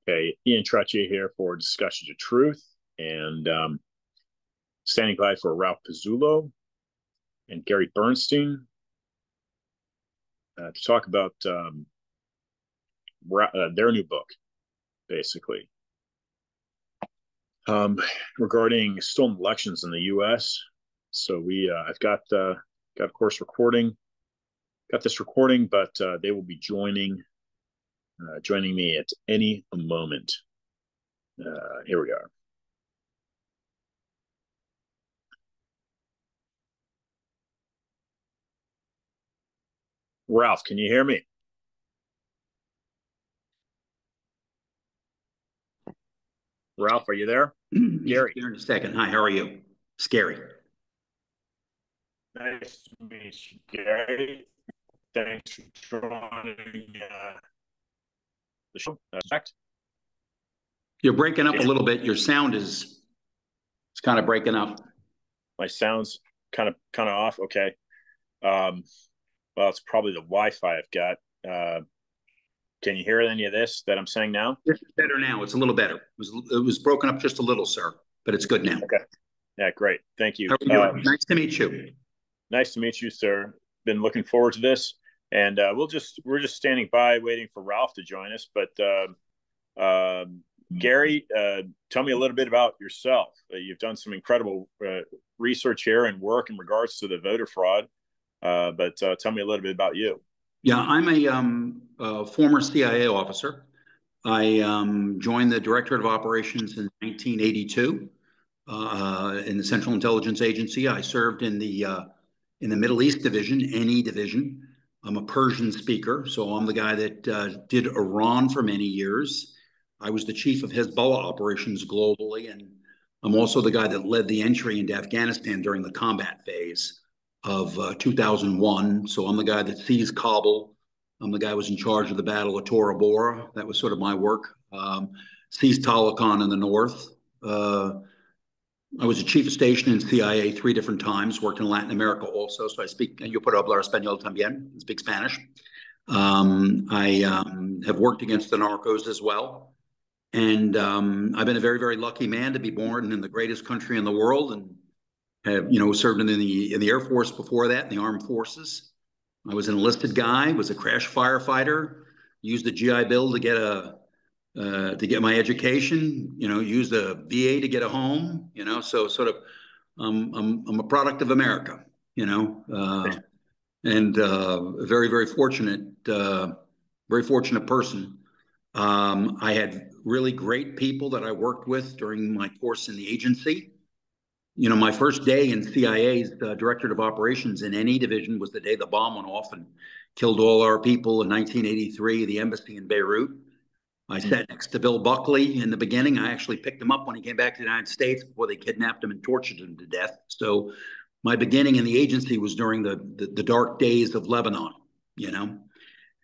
Okay, Ian Trottier here for Discussions of Truth, and standing by for Ralph Pezzullo and Gary Bernstein to talk about their new book, basically, regarding stolen elections in the U.S. So I've got of course got this recording, but they will be joining me at any moment. Here we are. Ralph, can you hear me? Ralph, are you there? Gary. Here in a second. Hi, how are you? Scary. Nice to meet you, Gary. Thanks for joining the show. You're breaking up a little bit. Your sound is kind of breaking up. My sound's kind of off. Okay. Well, it's probably the Wi-Fi I've got. Can you hear any of this that I'm saying now? It's better now. It's a little better. It was broken up just a little, sir, but it's good now. Okay. Yeah, great. Thank you. Nice to meet you. Nice to meet you, sir. Been looking forward to this, and we're just standing by, waiting for Ralph to join us. But Gary, tell me a little bit about yourself. You've done some incredible research here and work in regards to the voter fraud. But tell me a little bit about you. Yeah, I'm a former CIA officer. I joined the Directorate of Operations in 1982 in the Central Intelligence Agency. I served in the Middle East Division, NE Division. I'm a Persian speaker, so I'm the guy that did Iran for many years. I was the chief of Hezbollah operations globally, and I'm also the guy that led the entry into Afghanistan during the combat phase of 2001. So I'm the guy that seized Kabul. I'm the guy who was in charge of the Battle of Tora Bora. That was sort of my work. Seized Talokan in the north. I was a chief of station in CIA 3 different times, worked in Latin America also. So I speak, yo puedo hablar español también, speak Spanish. I have worked against the narcos as well. And I've been a very, very lucky man to be born in the greatest country in the world, and have, served in the Air Force before that, in the Armed Forces. I was an enlisted guy, was a crash firefighter, used the GI Bill to get my education, used a VA to get a home, so sort of I'm a product of America, and a very, very fortunate person. I had really great people that I worked with during my course in the agency. My first day in CIA's Directorate of Operations in NE Division was the day the bomb went off and killed all our people in 1983, the embassy in Beirut. I sat next to Bill Buckley in the beginning. I actually picked him up when he came back to the United States before they kidnapped him and tortured him to death. So my beginning in the agency was during the dark days of Lebanon,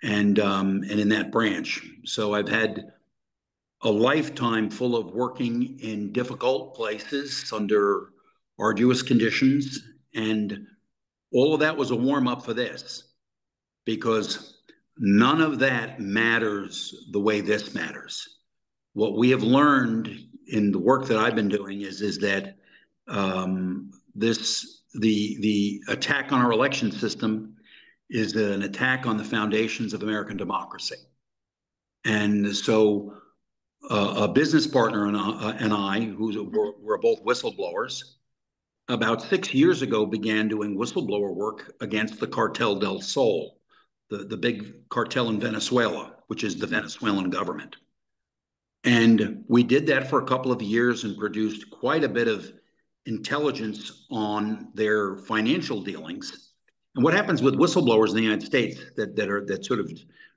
and in that branch. So I've had a lifetime full of working in difficult places under arduous conditions. And all of that was a warm up for this, because none of that matters the way this matters. What we have learned in the work that I've been doing is that the attack on our election system is an attack on the foundations of American democracy. And so a business partner and I, we're both whistleblowers, about 6 years ago began doing whistleblower work against the Cartel del Sol, the big cartel in Venezuela, which is the Venezuelan government. And we did that for a couple of years and produced quite a bit of intelligence on their financial dealings. And what happens with whistleblowers in the United States that sort of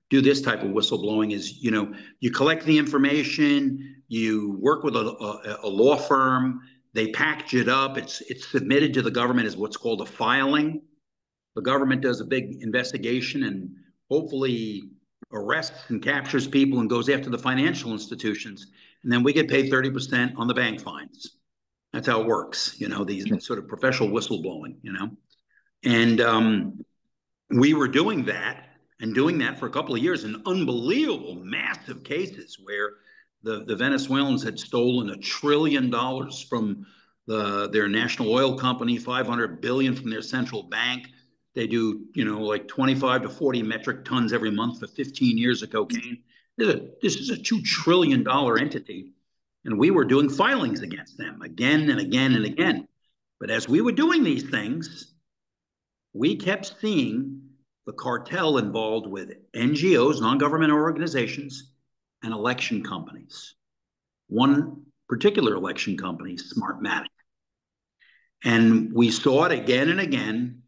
do this type of whistleblowing is, you collect the information, you work with a law firm, they package it up, it's submitted to the government as what's called a filing. The government does a big investigation and hopefully arrests and captures people and goes after the financial institutions. And then we get paid 30% on the bank fines. That's how it works, these sort of professional whistleblowing, And we were doing that for a couple of years in unbelievable, massive cases where the Venezuelans had stolen $1 trillion from their national oil company, 500 billion from their central bank. They do, like 25 to 40 metric tons every month for 15 years of cocaine. This is a $2 trillion entity. And we were doing filings against them again and again and again. But as we were doing these things, we kept seeing the cartel involved with NGOs, non-government organizations, and election companies. One particular election company, Smartmatic. And we saw it again and again.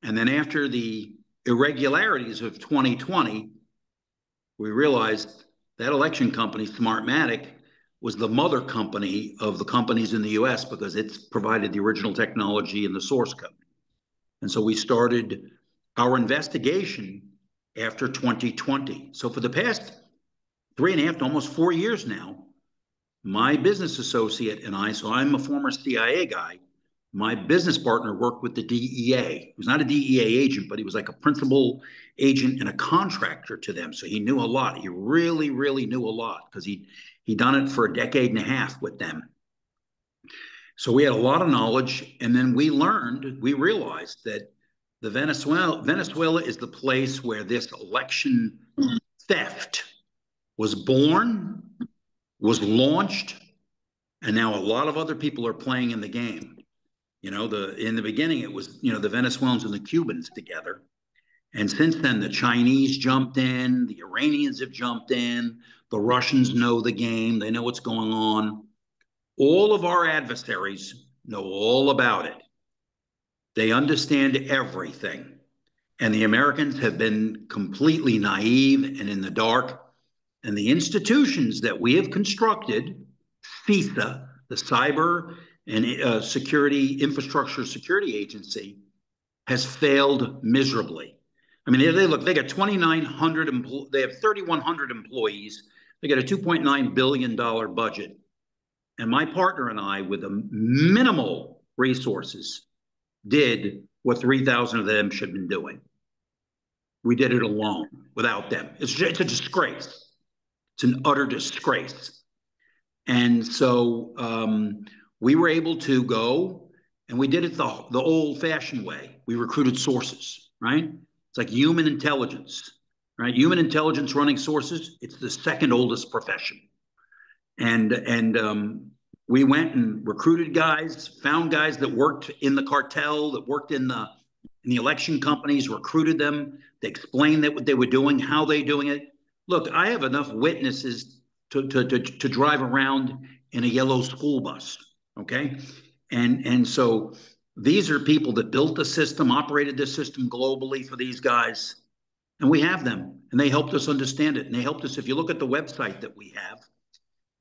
And then after the irregularities of 2020, we realized that election company, Smartmatic, was the mother company of the companies in the US because it's provided the original technology and the source code. And so we started our investigation after 2020. So for the past 3.5 to almost 4 years now, my business associate and I, so I'm a former CIA guy, my business partner worked with the DEA. He was not a DEA agent, but he was like a principal agent and a contractor to them. So he knew a lot. He really, really knew a lot because he'd done it for 1.5 decades with them. So we had a lot of knowledge. And then we realized that Venezuela is the place where this election theft was born, was launched, and now a lot of other people are playing in the game. In the beginning, it was, the Venezuelans and the Cubans together. And since then, the Chinese jumped in, the Iranians have jumped in, the Russians know the game, they know what's going on. All of our adversaries know all about it. They understand everything. And the Americans have been completely naive and in the dark. And the institutions that we have constructed, CISA, the Cyber and Security Infrastructure Security Agency, has failed miserably. I mean, they got 2,900, they have 3,100 employees. They got a $2.9 billion budget. And my partner and I, with minimal resources, did what 3,000 of them should have been doing. We did it alone without them. It's a disgrace. It's an utter disgrace. And so we were able to go, and we did it the old-fashioned way. We recruited sources, right? It's like human intelligence, right? Human intelligence running sources, it's the second oldest profession. And we went and recruited guys, found guys that worked in the cartel, that worked in the election companies, recruited them. They explained what they were doing, how they doing it. Look, I have enough witnesses to drive around in a yellow school bus, okay? And so these are people that built the system, operated the system globally for these guys, and we have them, and they helped us understand it, and they helped us. If you look at the website that we have,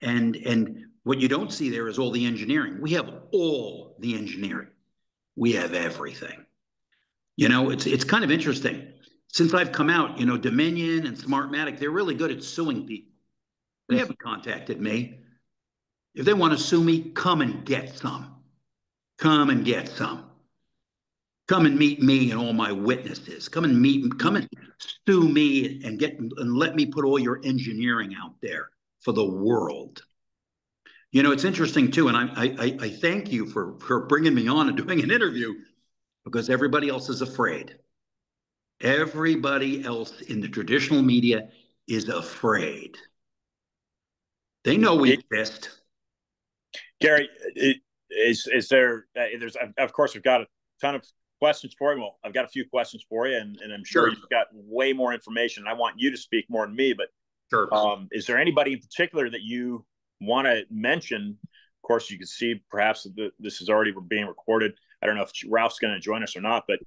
and what you don't see there is all the engineering. We have all the engineering. We have everything. It's kind of interesting. Since I've come out, Dominion and Smartmatic, they're really good at suing people. They haven't contacted me. If they want to sue me, come and get some. Come and get some. Come and meet me and all my witnesses. Come and sue me and let me put all your engineering out there for the world. It's interesting too, and I thank you for bringing me on and doing an interview, because everybody else is afraid. Everybody else in the traditional media is afraid. They know we exist. Gary, is there? There's of course we've got a ton of questions for you. Well, I've got a few questions for you, and I'm sure you've got way more information. I want you to speak more than me, but sure. Is there anybody in particular that you want to mention? Of course, you can see perhaps that this is already being recorded. I don't know if Ralph's going to join us or not, but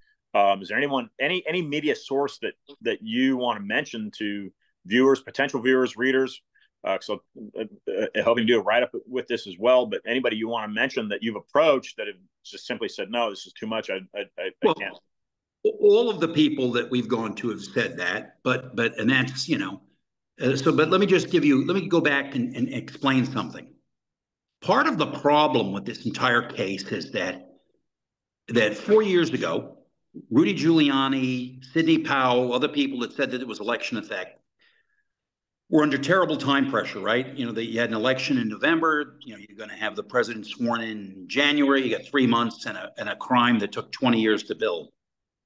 is there any media source that you want to mention to viewers, potential viewers, readers? So hoping to do a write-up with this as well, but anybody you want to mention that you've approached that have just simply said, no, this is too much, I can't. All of the people that we've gone to have said that, but that's, but let me go back and explain something. Part of the problem with this entire case is that 4 years ago, Rudy Giuliani, Sidney Powell, other people that said that it was election effect, we're under terrible time pressure, right? You had an election in November. You're going to have the president sworn in January. You got 3 months and a crime that took 20 years to build.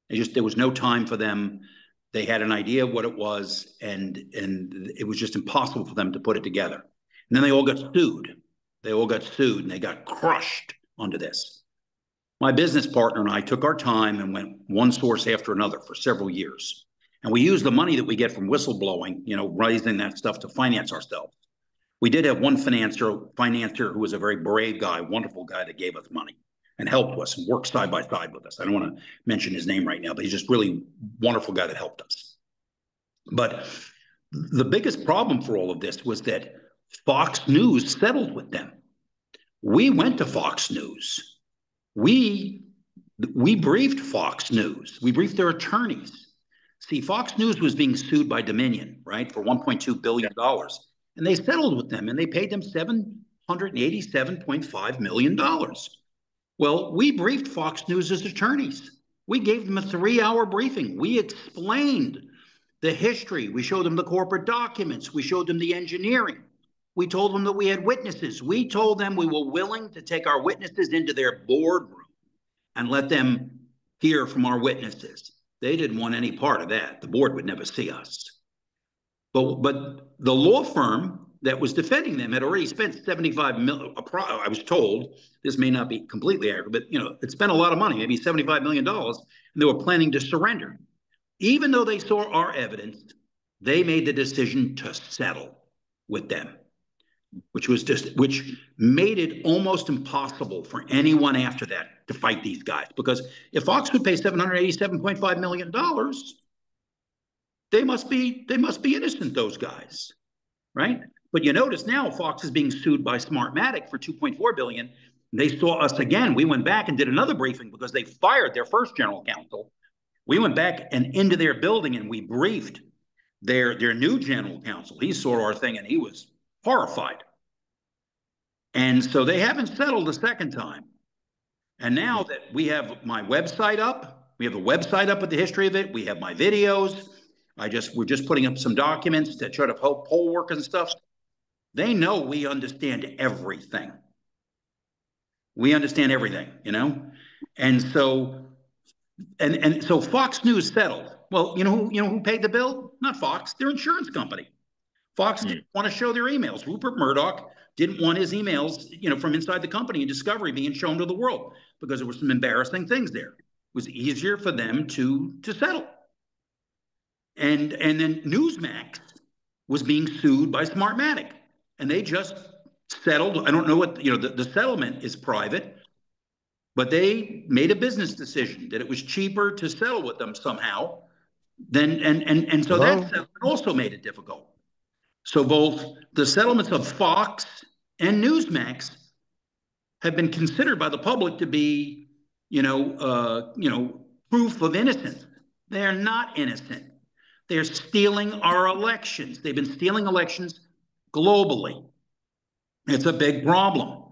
There was no time for them. They had an idea of what it was, and it was just impossible for them to put it together. And then they all got sued. And they got crushed under this. My business partner and I took our time and went one source after another for several years. And we used the money that we get from whistleblowing, raising that stuff to finance ourselves. We did have one financier who was a very brave guy, wonderful guy that gave us money and helped us and worked side by side with us. I don't want to mention his name right now, but he's just really wonderful guy that helped us. But the biggest problem for all of this was that Fox News settled with them. We went to Fox News. We briefed Fox News. We briefed their attorneys. See, Fox News was being sued by Dominion, right, for $1.2 billion. And they settled with them, and they paid them $787.5 million. Well, we briefed Fox News' attorneys. We gave them a 3-hour briefing. We explained the history. We showed them the corporate documents. We showed them the engineering. We told them that we had witnesses. We told them we were willing to take our witnesses into their boardroom and let them hear from our witnesses. They didn't want any part of that. The board would never see us. But the law firm that was defending them had already spent $75 million. I was told, this may not be completely accurate, but it spent a lot of money, maybe $75 million, and they were planning to surrender. Even though they saw our evidence, they made the decision to settle with them, which made it almost impossible for anyone after that to fight these guys. Because if Fox would pay $787.5 million, they must be innocent, those guys, right? But you notice now Fox is being sued by Smartmatic for $2.4 billion. They saw us again. We went back and did another briefing because they fired their first general counsel. We went back and into their building and we briefed their new general counsel. He saw our thing and he was horrified. And so they haven't settled a second time. And now that we have my website up, we have a website up with the history of it. We have my videos. We're just putting up some documents to try to help poll workers and stuff. They know we understand everything. We understand everything, And so so Fox News settled. Well, who paid the bill? Not Fox, their insurance company. Fox didn't want to show their emails. Rupert Murdoch didn't want his emails, from inside the company and Discovery being shown to the world because there were some embarrassing things there. It was easier for them to settle. And then Newsmax was being sued by Smartmatic, and they just settled. I don't know what the settlement is private, but they made a business decision that it was cheaper to settle with them somehow. And so that settlement also made it difficult. So both the settlements of Fox and Newsmax have been considered by the public to be, proof of innocence. They're not innocent. They're stealing our elections. They've been stealing elections globally. It's a big problem.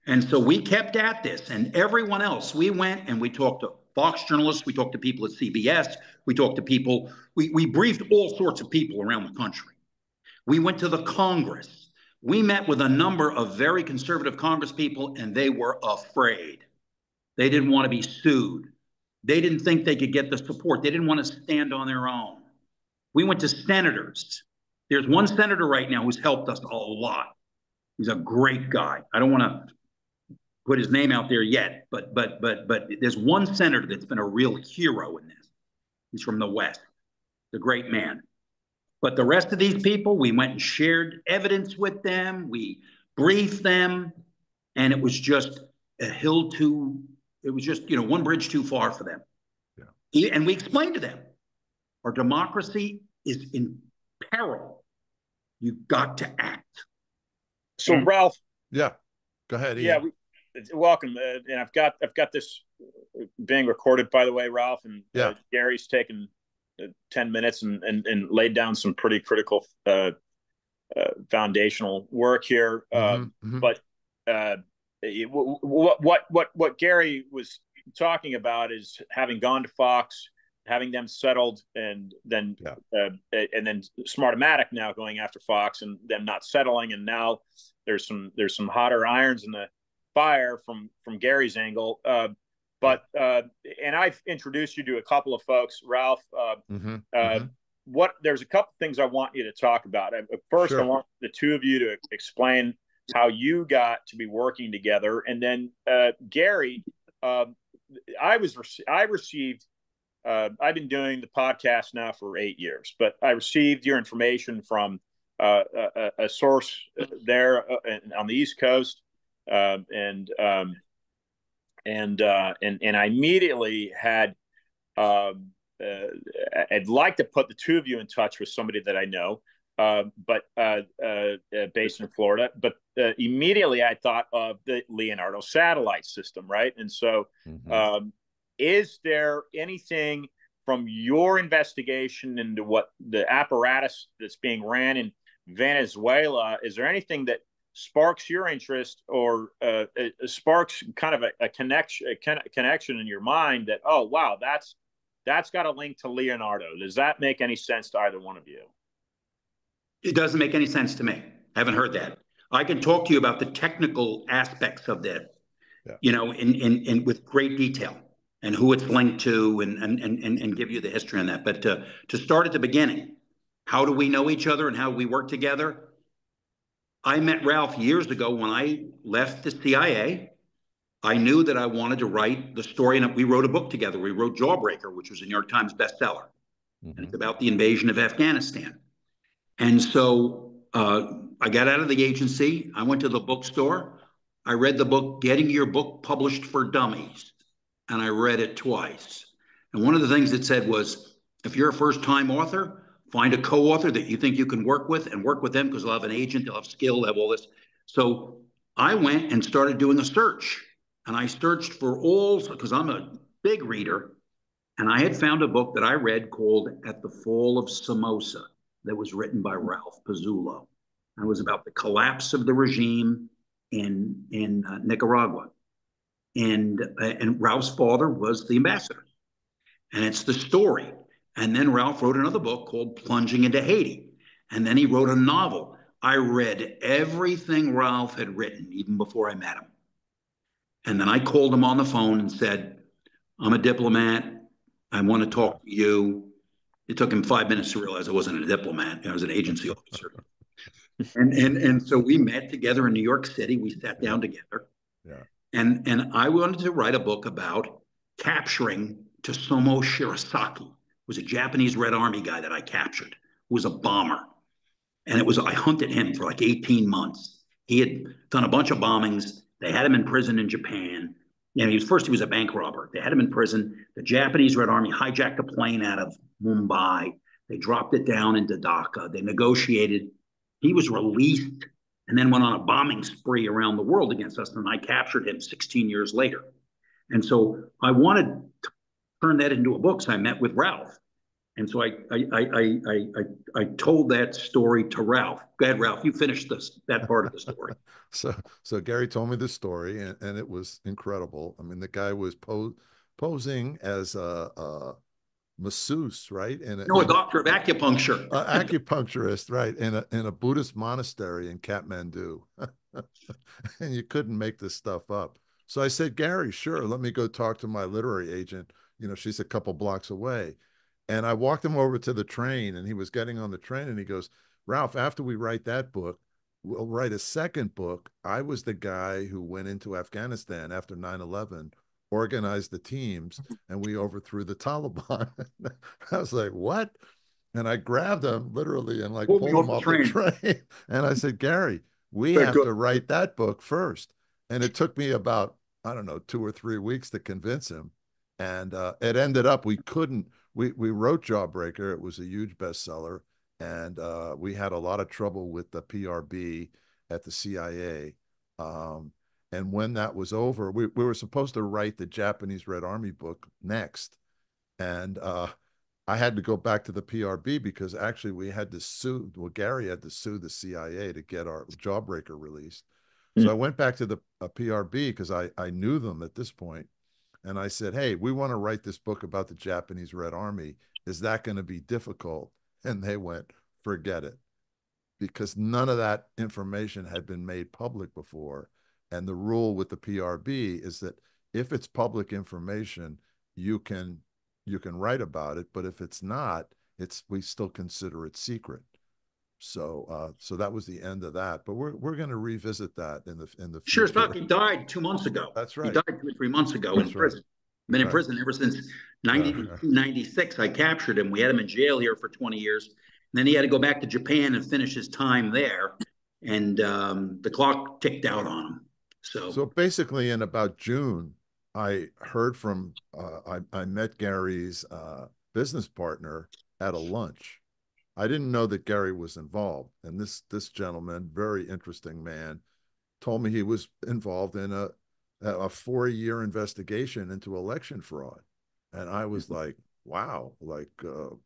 And so we kept at this, and everyone else, we went and we talked to Fox journalists, we talked to people at CBS, we talked to people, we briefed all sorts of people around the country. We went to the Congress. We met with a number of very conservative Congress people, and they were afraid. They didn't want to be sued. They didn't think they could get the support. They didn't want to stand on their own. We went to senators. There's one senator right now who's helped us a lot. He's a great guy. I don't want to put his name out there yet, but there's one senator that's been a real hero in this. He's from the West, the great man. But the rest of these people, we went and shared evidence with them. We briefed them, and it was just one bridge too far for them. Yeah. And we explained to them, our democracy is in peril. You've got to act. So Ralph. Yeah, go ahead. Ian. Yeah, welcome. And I've got this being recorded, by the way, Ralph, and Gary's taken 10 minutes and laid down some pretty critical foundational work here. But what Gary was talking about is having gone to Fox, having them settled, and then Smartmatic now going after Fox and them not settling, and now there's some hotter irons in the fire from Gary's angle. But and I've introduced you to a couple of folks, Ralph. There's a couple things I want you to talk about. First, I want the two of you to explain how you got to be working together, and then Gary, I received. I've been doing the podcast now for 8 years, but I received your information from a source there on the East Coast, and I immediately had. I'd like to put the two of you in touch with somebody that I know, but based in Florida. But immediately I thought of the Leonardo satellite system, right? And so, is there anything from your investigation into what the apparatus that's being ran in Venezuela? Is there anything that sparks your interest, or sparks kind of a connection in your mind that, oh wow, that's got a link to Leonardo? Does that make any sense to either one of you? It doesn't make any sense to me. I haven't heard that. I can talk to you about the technical aspects of that, in with great detail, and who it's linked to, and give you the history on that. But to start at the beginning, how do we know each other and how we work together? I met Ralph years ago when I left the CIA. I knew that I wanted to write the story, and we wrote a book together. We wrote Jawbreaker, which was a New York Times bestseller. And it's about the invasion of Afghanistan. And so I got out of the agency. I went to the bookstore. I read the book, Getting Your Book Published for Dummies, and I read it twice. And one of the things it said was, if you're a first-time author, find a co-author that you think you can work with, and work with them, because they'll have an agent, they'll have skill, they'll have all this. So I went and started doing a search. And I searched for because I'm a big reader, and I had found a book that I read called At the Fall of Somoza that was written by Ralph Pezzullo. And it was about the collapse of the regime in Nicaragua. And Ralph's father was the ambassador. And it's the story. And then Ralph wrote another book called Plunging into Haiti. And then he wrote a novel. I read everything Ralph had written, even before I met him. And then I called him on the phone and said, I'm a diplomat. I want to talk to you. It took him 5 minutes to realize I wasn't a diplomat. I was an agency officer. And so we met together in New York City. We sat down together. Yeah. And I wanted to write a book about capturing Tosomo Shirasaki. It was a Japanese Red Army guy that I captured, who was a bomber. And I hunted him for like 18 months. He had done a bunch of bombings. They had him in prison in Japan. He was a bank robber. They had him in prison. The Japanese Red Army hijacked a plane out of Mumbai. They dropped it down into Dhaka. They negotiated. He was released and then went on a bombing spree around the world against us. And I captured him 16 years later. And so I wanted to turn that into a book. So I met with Ralph. And so I told that story to Ralph. Go ahead, Ralph. You finished that part of the story. So Gary told me the story, and it was incredible. I mean, the guy was posing as a masseuse, right? A doctor of acupuncture. Acupuncturist, right? In a Buddhist monastery in Kathmandu. And you couldn't make this stuff up. So I said, Gary, sure, let me go talk to my literary agent. She's a couple blocks away. And I walked him over to the train, and he was getting on the train, and he goes, Ralph, after we write that book, we'll write a second book. I was the guy who went into Afghanistan after 9/11, organized the teams, and we overthrew the Taliban. I was like, what? And I grabbed him literally and pulled him off the train. And I said, Gary, we have to write that book first. And it took me about, I don't know, 2 or 3 weeks to convince him. And it ended up, we wrote Jawbreaker. It was a huge bestseller. And we had a lot of trouble with the PRB at the CIA. And when that was over, we were supposed to write the Japanese Red Army book next. And I had to go back to the PRB because actually we had to sue, Gary had to sue the CIA to get our Jawbreaker released. So I went back to the PRB because I knew them at this point. And I said, hey, we want to write this book about the Japanese Red Army. Is that going to be difficult? And they went, forget it, because none of that information had been made public before. And the rule with the PRB is that if it's public information, you can write about it, but if it's not, we still consider it secret. So that was the end of that. But we're going to revisit that in the Sure as fuck, future. he died 2 months ago. That's He right. died 2 or 3 months ago in That's right. prison. Been in Right. prison ever since 1996. I captured him. We had him in jail here for 20 years. And then he had to go back to Japan and finish his time there. And the clock ticked out on him. So basically, in about June, I heard from I met Gary's business partner at a lunch. I didn't know that Gary was involved, and this gentleman, very interesting man, told me he was involved in a 4-year investigation into election fraud, and I was like, wow, like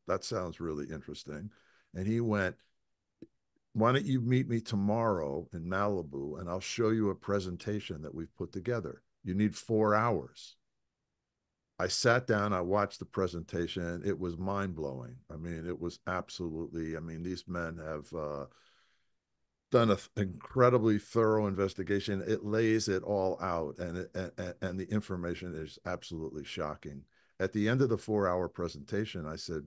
that sounds really interesting. And he went, why don't you meet me tomorrow in Malibu and I'll show you a presentation that we've put together. You need 4 hours. I sat down, I watched the presentation. It was mind blowing. I mean, it was absolutely, I mean, these men have done an incredibly thorough investigation. It lays it all out, and the information is absolutely shocking. At the end of the 4-hour presentation, I said,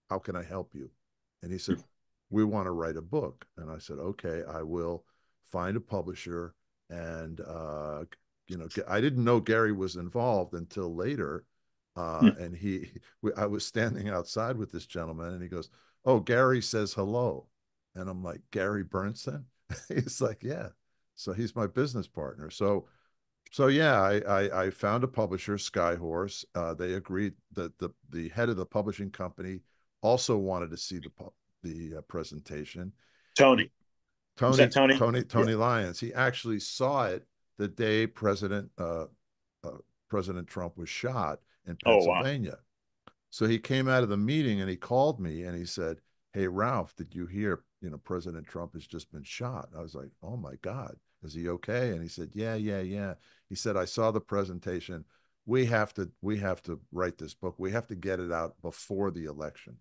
how can I help you? And he said, we want to write a book. And I said, okay, I will find a publisher. And, I didn't know Gary was involved until later. And I was standing outside with this gentleman and he goes, oh, Gary says hello. And I'm like, Gary Bernsten? He's like, yeah. So he's my business partner. So yeah, I found a publisher, Skyhorse. They agreed that the head of the publishing company also wanted to see the presentation. Tony. Was that Tony? Tony Lyons. He actually saw it the day President Trump was shot in Oh, wow. Pennsylvania. So he came out of the meeting and he called me and he said, hey, Ralph, did you hear, President Trump has just been shot? I was like, oh my God, is he okay? And he said, yeah. He said, I saw the presentation. We have to write this book. We have to get it out before the election.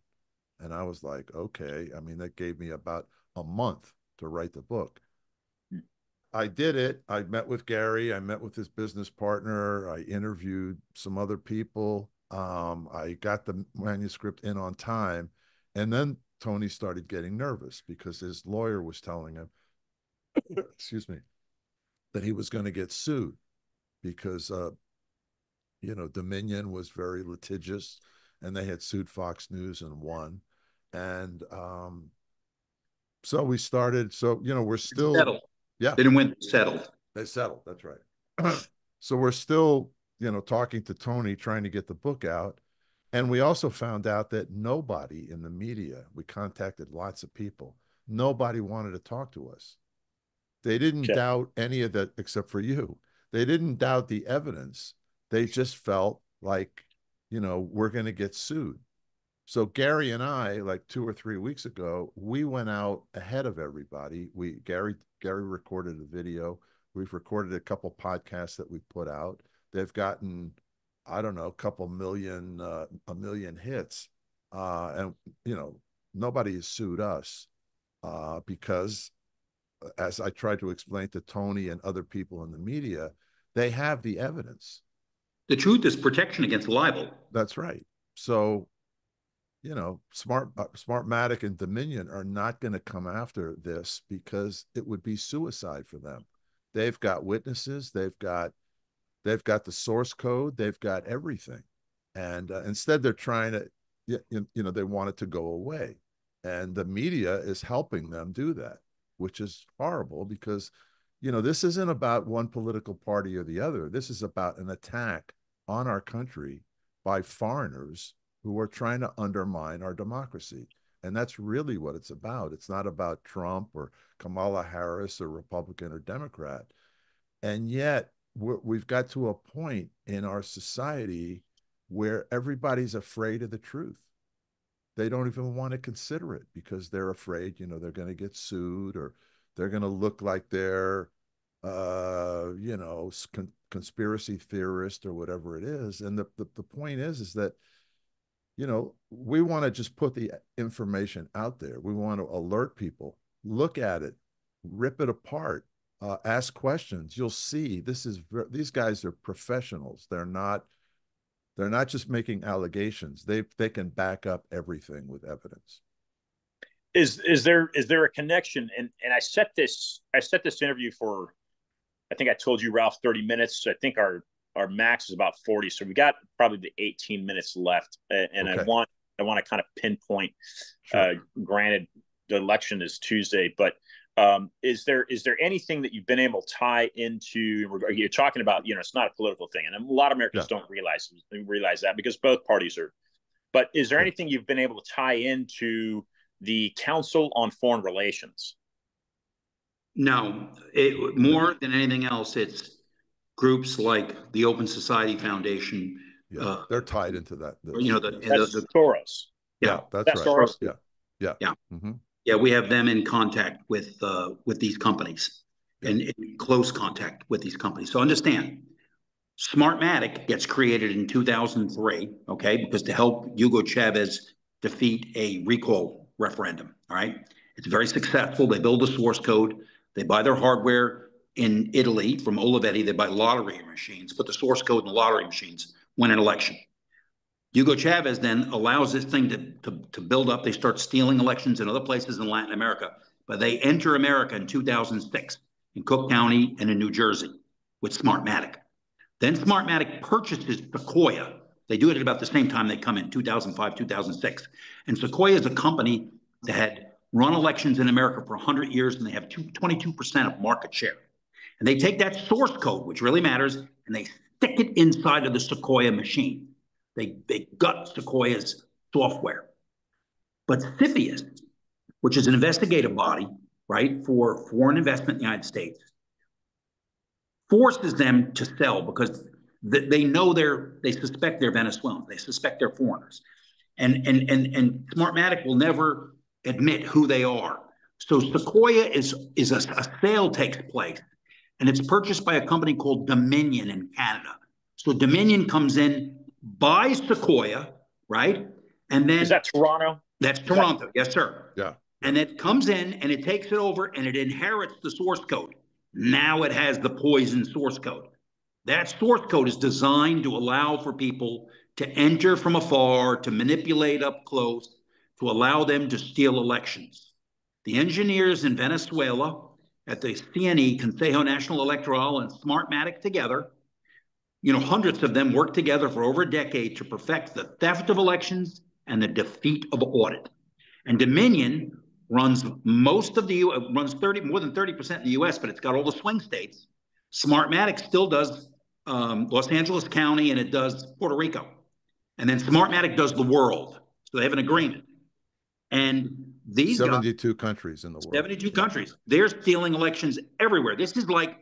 And I was like, okay. I mean, that gave me about a month to write the book. I did it. I met with Gary. I met with his business partner. I interviewed some other people. I got the manuscript in on time. And then Tony started getting nervous because his lawyer was telling him, excuse me, that he was going to get sued because, Dominion was very litigious and they had sued Fox News and won. And so we started. So, we're still settled. Yeah. They didn't win, settled. They settled. That's right. So we're still, talking to Tony, trying to get the book out. And we also found out that nobody in the media, we contacted lots of people, nobody wanted to talk to us. They didn't doubt any of that except for you. They didn't doubt the evidence. They just felt like, we're going to get sued. So Gary and I, like 2 or 3 weeks ago, we went out ahead of everybody. Gary recorded a video. We've recorded a couple podcasts that we put out. They've gotten, I don't know, a million hits. And nobody has sued us because, as I tried to explain to Tony and other people in the media, they have the evidence. The truth is protection against libel. That's right. So Smartmatic and Dominion are not going to come after this because it would be suicide for them. They've got witnesses. They've got the source code. They've got everything. And instead they're trying to, they want it to go away. And the media is helping them do that, which is horrible because, this isn't about one political party or the other. This is about an attack on our country by foreigners who are trying to undermine our democracy. And that's really what it's about. It's not about Trump or Kamala Harris or Republican or Democrat. And yet we've got to a point in our society where everybody's afraid of the truth. They don't even want to consider it because they're afraid, they're going to get sued or they're going to look like they're, conspiracy theorist or whatever it is. And the point is that, you know, we want to just put the information out there. We want to alert people, look at it, rip it apart, ask questions. You'll see these guys are professionals. They're not just making allegations. They can back up everything with evidence. Is there a connection? And I set this interview for, I think I told you, Ralph, 30 minutes. So I think our max is about 40. So we got probably the 18 minutes left. And okay. I want to kind of pinpoint, sure. Granted, the election is Tuesday, but is there anything that you've been able to tie into? You're talking about, you know, it's not a political thing, and a lot of Americans don't realize that, because both parties are. But is there anything you've been able to tie into the Council on Foreign Relations? No, more than anything else, it's groups like the Open Society Foundation. Yeah, they're tied into that. You know, that's Soros. Yeah, that's right. Soros. Yeah. Mm-hmm. Yeah, we have them in contact with these companies, and in close contact with these companies. So understand, Smartmatic gets created in 2003, okay, because to help Hugo Chavez defeat a recall referendum. All right, it's very successful. They build a source code. They buy their hardware in Italy from Olivetti. They buy lottery machines, put the source code in the lottery machines, win an election. Hugo Chavez then allows this thing to build up. They start stealing elections in other places in Latin America, but they enter America in 2006 in Cook County and in New Jersey with Smartmatic. Then Smartmatic purchases Sequoia. They do it at about the same time they come in, 2005, 2006. And Sequoia is a company that had run elections in America for 100 years, and they have 22% of market share. And they take that source code, which really matters, and they stick it inside of the Sequoia machine. They gut Sequoia's software. But CFIUS, which is an investigative body, right, for foreign investment in the United States, forces them to sell because they know they suspect they're Venezuelans. They suspect they're foreigners. And Smartmatic will never admit who they are. So Sequoia is a sale takes place, and it's purchased by a company called Dominion in Canada. So Dominion comes in, buys Sequoia, right? And then— Is that Toronto? That's Toronto, yes, sir. Yeah. And it comes in and it takes it over and it inherits the source code. Now it has the poison source code. That source code is designed to allow for people to enter from afar, to manipulate up close, to allow them to steal elections. The engineers in Venezuela at the CNE, Consejo Nacional Electoral, and Smartmatic together, you know, hundreds of them worked together for over a decade to perfect the theft of elections and the defeat of audit. And Dominion runs most of the runs more than 30% in the U.S., but it's got all the swing states. Smartmatic still does Los Angeles County, and it does Puerto Rico. And then Smartmatic does the world. So they have an agreement. And these 72 countries in the world. 72 countries. They're stealing elections everywhere. This is like,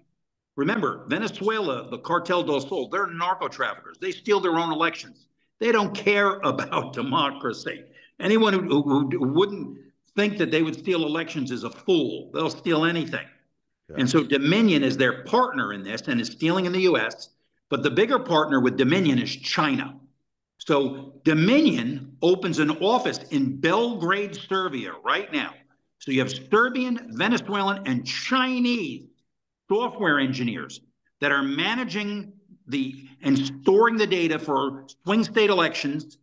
remember, Venezuela, the Cartel del Sol, they're narco traffickers. They steal their own elections. They don't care about democracy. Anyone who wouldn't think that they would steal elections is a fool. They'll steal anything. Yeah. And so Dominion is their partner in this and is stealing in the U.S., but the bigger partner with Dominion is China. So Dominion opens an office in Belgrade, Serbia right now. So you have Serbian, Venezuelan, and Chinese software engineers that are managing and storing the data for swing state elections,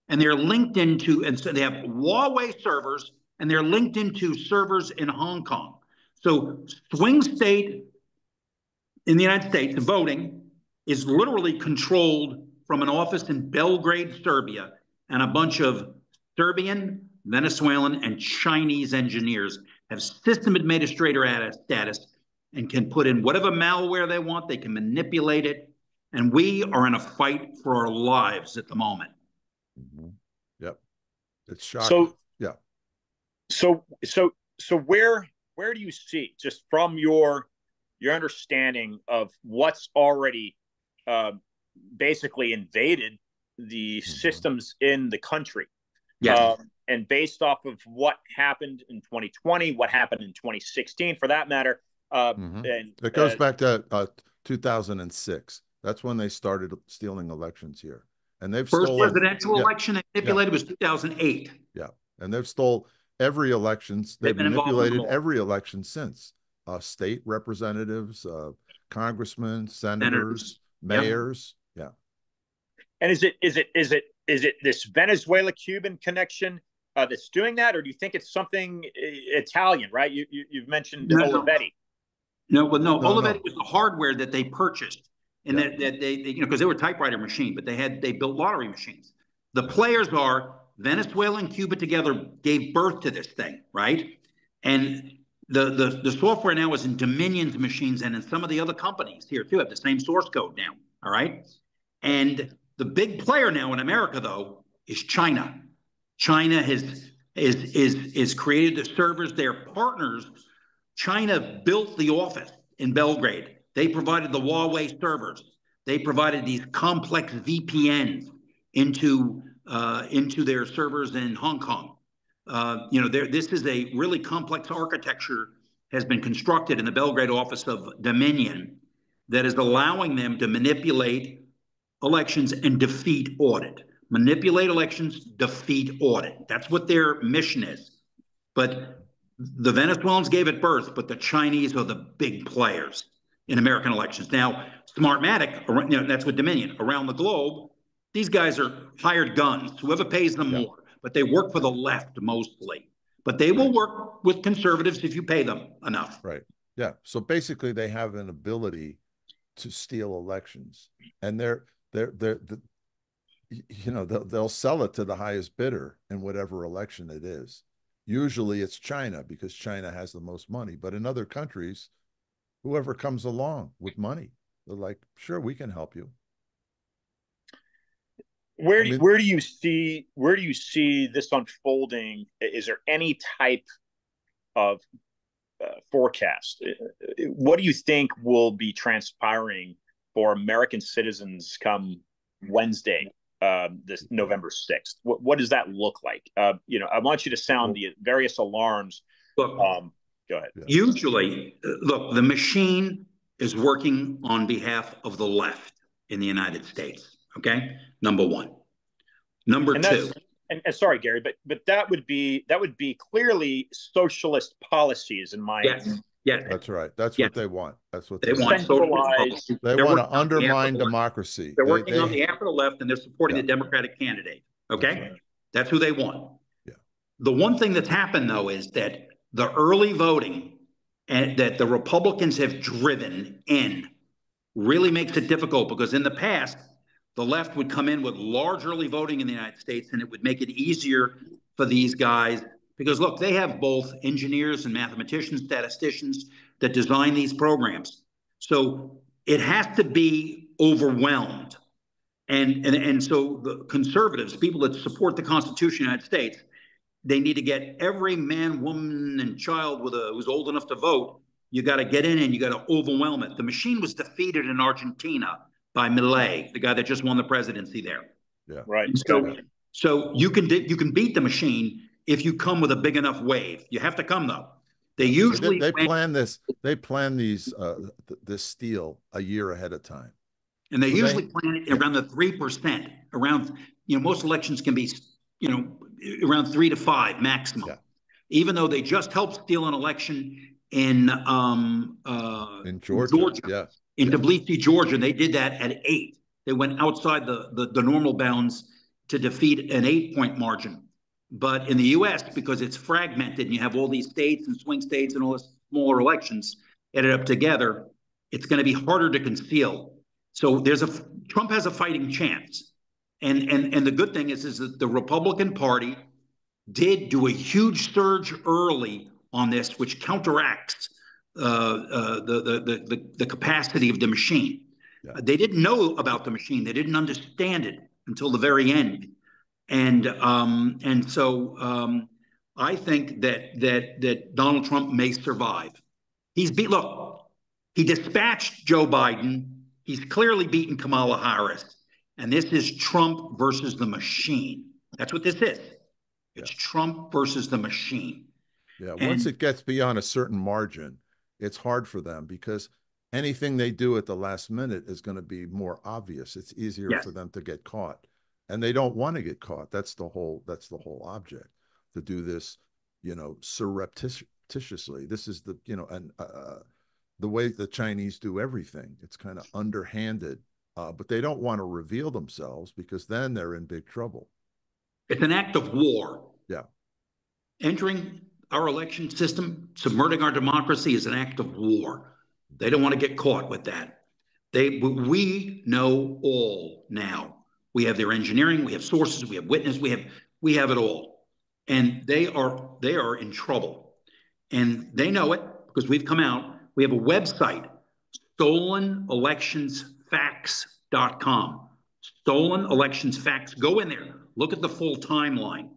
and they're linked into, and so they have Huawei servers, and they're linked into servers in Hong Kong. So swing state in the United States, voting is literally controlled from an office in Belgrade, Serbia, and a bunch of Serbian, Venezuelan, and Chinese engineers have system administrator status and can put in whatever malware they want. They can manipulate it. And we are in a fight for our lives at the moment. Mm-hmm. Yep. It's shocking. So, yeah. So where do you see, just from your understanding of what's already basically invaded the systems in the country? Yeah. And based off of what happened in 2020, what happened in 2016, for that matter. And it goes back to 2006. That's when they started stealing elections here. And they've First stolen, presidential election they manipulated was 2008. yeah. And they've stole every elections. They've They've been involved with manipulated more every election since. State representatives, congressmen, senators. senators, Yep. mayors. Yeah. And is it this Venezuela-Cuban connection that's doing that, or do you think it's something Italian? Right? You've mentioned No, Olivetti. no, well, no. No, Olivetti no. was the hardware that they purchased, and Yeah. that they you know, because they were a typewriter machine, but they built lottery machines. The players are Venezuela and Cuba together gave birth to this thing, right? And the software now is in Dominion's machines and in some of the other companies here too have the same source code now. All right, and the big player now in America though is China. China is created the servers. They're partners. China built the office in Belgrade. They provided the Huawei servers. They provided these complex VPNs into their servers in Hong Kong. This is a really complex architecture has been constructed in the Belgrade office of Dominion that is allowing them to manipulate elections and defeat audit. Manipulate elections, defeat audit. That's what their mission is. But the Venezuelans gave it birth, but the Chinese are the big players in American elections. Now, Smartmatic, that's with Dominion. Around the globe, these guys are hired guns, whoever pays them more. But they work for the left mostly. But they will work with conservatives if you pay them enough. Right. Yeah. So basically, they have an ability to steal elections, and they'll sell it to the highest bidder in whatever election it is. Usually it's China because China has the most money. But in other countries, whoever comes along with money, they're like, sure, we can help you. Where do you see this unfolding? Is there any type of forecast? What do you think will be transpiring for American citizens come Wednesday, this November 6th? What does that look like? I want you to sound the various alarms. Look, go ahead. Usually, look, the machine is working on behalf of the left in the United States. Okay, number one. Number two. And sorry, Gary, but that would be clearly socialist policies in my. Yes, that's right. That's what they want. That's what they want. They want to undermine democracy. They're working on behalf of the left, and they're supporting the Democratic candidate. Okay, that's who they want. Yeah. The one thing that's happened though is that the early voting and that the Republicans have driven in really makes it difficult because in the past, the left would come in with large early voting in the United States, and it would make it easier for these guys because, look, they have both engineers and mathematicians, statisticians that design these programs. So it has to be overwhelmed. And so the conservatives, people that support the Constitution of the United States, they need to get every man, woman, and child who's old enough to vote. You got to get in and you got to overwhelm it. The machine was defeated in Argentina by Milei, the guy that just won the presidency there. Yeah. Right. So you can beat the machine if you come with a big enough wave. You have to come though. They usually they plan this. They plan these this steal a year ahead of time, and they usually plan it around the 3%. Around most elections can be around 3 to 5 maximum. Yeah. Even though they just helped steal an election in Georgia. Yeah. In Tbilisi, Georgia, they did that at 8. They went outside the normal bounds to defeat an 8-point margin. But in the U.S., because it's fragmented and you have all these states and swing states and all the smaller elections added up together, it's going to be harder to conceal. So Trump has a fighting chance. And the good thing is that the Republican Party did do a huge surge early on this, which counteracts the capacity of the machine. Yeah. They didn't know about the machine. They didn't understand it until the very end. And so I think that Donald Trump may survive. He dispatched Joe Biden. He's clearly beaten Kamala Harris. And this is Trump versus the machine. That's what this is. It's Trump versus the machine. Yeah. Once it gets beyond a certain margin, it's hard for them because anything they do at the last minute is going to be more obvious. It's easier Yes. for them to get caught, and they don't want to get caught. That's the whole object, to do this, surreptitiously. This is the, the way the Chinese do everything. It's kind of underhanded, but they don't want to reveal themselves because then they're in big trouble. It's an act of war. Yeah. Entering our election system, subverting our democracy, is an act of war. They don't want to get caught with that. We know all now. We have their engineering, we have sources, we have witness, we have it all. And they are in trouble. And they know it because we've come out. We have a website, stolenelectionsfacts.com. Stolen elections facts. Go in there, look at the full timeline,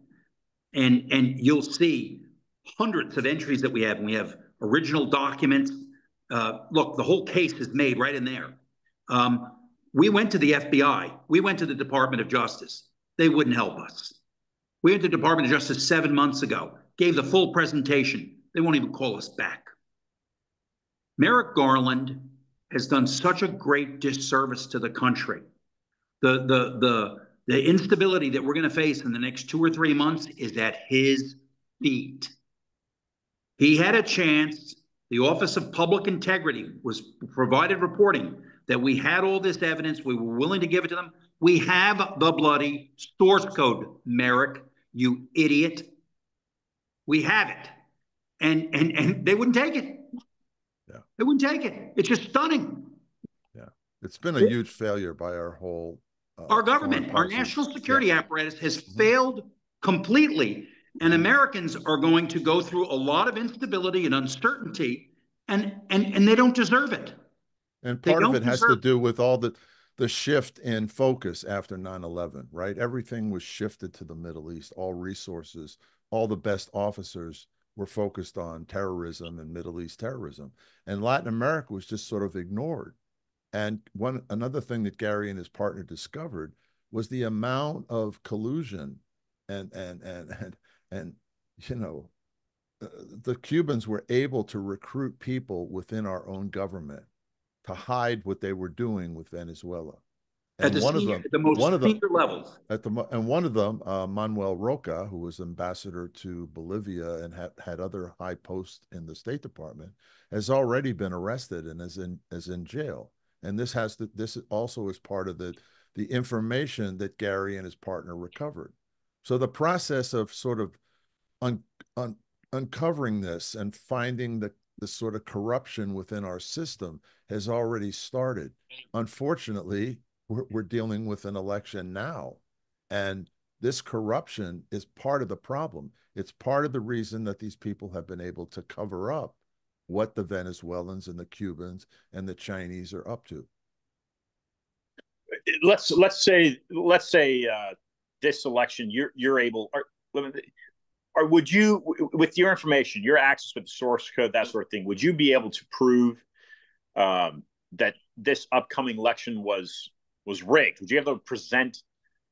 and you'll see hundreds of entries that we have. And we have original documents. Look, the whole case is made right in there. We went to the FBI. We went to the Department of Justice. They wouldn't help us. We went to the Department of Justice 7 months ago, gave the full presentation. They won't even call us back. Merrick Garland has done such a great disservice to the country. The instability that we're going to face in the next 2 or 3 months is at his feet. He had a chance. The Office of Public Integrity was provided reporting that we had all this evidence. We were willing to give it to them. We have the bloody source code, Merrick, you idiot. We have it. And they wouldn't take it. Yeah. They wouldn't take it. It's just stunning. Yeah. It's been a huge failure by our whole our government, our national security apparatus has failed completely. And Americans are going to go through a lot of instability and uncertainty, and they don't deserve it. And part of it has to do with all the shift in focus after 9/11, right? Everything was shifted to the Middle East. All resources, all the best officers were focused on terrorism and Middle East terrorism. And Latin America was just sort of ignored. And another thing that Gary and his partner discovered was the amount of collusion and the Cubans were able to recruit people within our own government to hide what they were doing with Venezuela. And at the most senior levels. One of them, Manuel Roca, who was ambassador to Bolivia and had other high posts in the State Department, has already been arrested and is in jail. And this also is part of the information that Gary and his partner recovered. So the process of sort of uncovering this and finding the sort of corruption within our system has already started. Unfortunately, we're dealing with an election now, and this corruption is part of the problem. It's part of the reason that these people have been able to cover up what the Venezuelans and the Cubans and the Chinese are up to. Let's say this election you're able, or would you, with your information, your access with the source code, that sort of thing, would you be able to prove that this upcoming election was rigged? Would you be able to present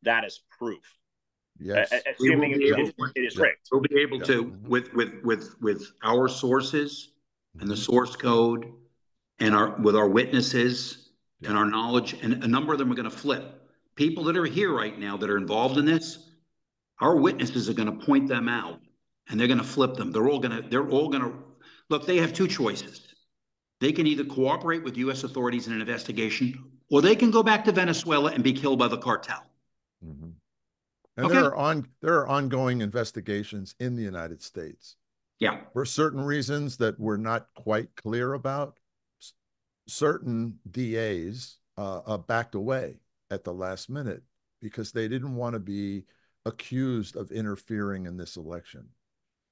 that as proof? Yes, assuming it is rigged. We'll be able to with our sources and the source code and with our witnesses and our knowledge, and a number of them are going to flip. People that are here right now that are involved in this, our witnesses are going to point them out, and they're going to flip them. They're all going to look. They have two choices. They can either cooperate with U.S. authorities in an investigation, or they can go back to Venezuela and be killed by the cartel. Mm-hmm. And there are ongoing investigations in the United States. Yeah. For certain reasons that we're not quite clear about, certain DAs backed away at the last minute because they didn't want to be accused of interfering in this election.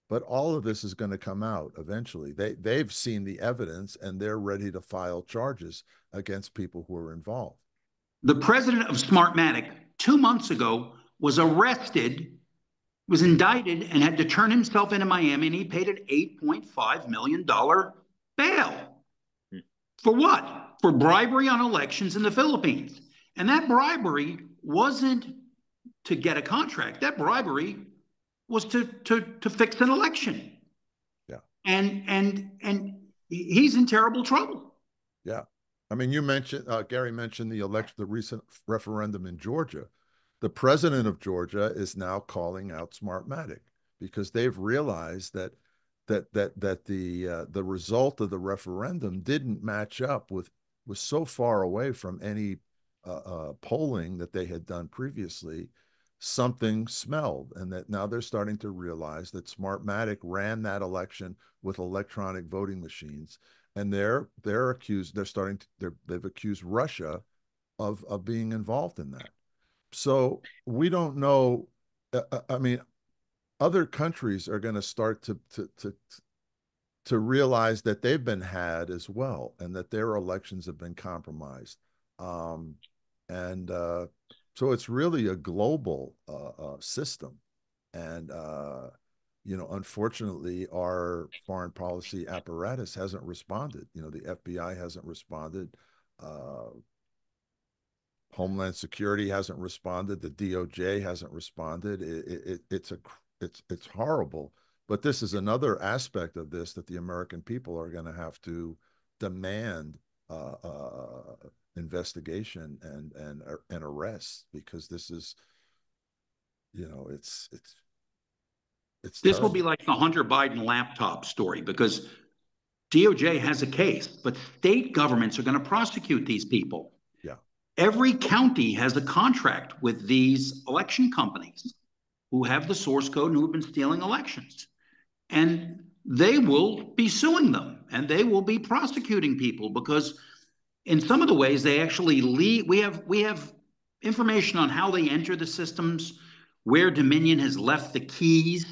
But all of this is going to come out eventually. They've seen the evidence and they're ready to file charges against people who are involved. The president of Smartmatic 2 months ago was arrested, was indicted, and had to turn himself into Miami, and he paid an $8.5 million bail. For what? For bribery on elections in the Philippines. And that bribery wasn't to get a contract. That bribery was to fix an election. Yeah. And he's in terrible trouble. Yeah. I mean, you mentioned, Gary mentioned the recent referendum in Georgia. The president of Georgia is now calling out Smartmatic because they've realized that the result of the referendum didn't match up with, was so far away from any polling that they had done previously. Something smelled, and that now they're starting to realize that Smartmatic ran that election with electronic voting machines, and they're accused. They've accused Russia of being involved in that. So we don't know. I mean, other countries are going to start to realize that they've been had as well, and that their elections have been compromised. Um, and so it's really a global system. And unfortunately, our foreign policy apparatus hasn't responded. The FBI hasn't responded. Uh, Homeland Security hasn't responded. The DOJ hasn't responded. It's horrible. But this is another aspect of this that the American people are going to have to demand investigation and arrest, because this is, it's This will be terrible. like the Hunter Biden laptop story, because DOJ has a case, but state governments are going to prosecute these people. Yeah. Every county has a contract with these election companies who have the source code and who have been stealing elections. And they will be suing them, and they will be prosecuting people, because in some of the ways they actually leave. We have information on how they enter the systems, where Dominion has left the keys.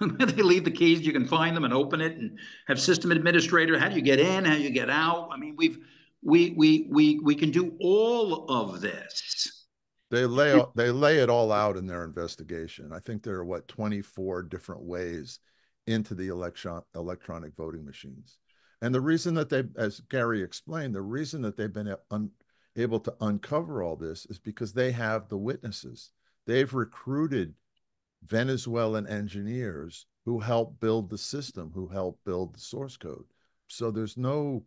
They leave the keys, you can find them and open it, and have system administrator. How do you get in? How do you get out? I mean, we can do all of this. They lay it all out in their investigation. I think there are 24 different ways into the electronic voting machines. And the reason that as Gary explained, the reason that they've been able to uncover all this is because they have the witnesses. They've recruited Venezuelan engineers who helped build the system, who helped build the source code. So there's no,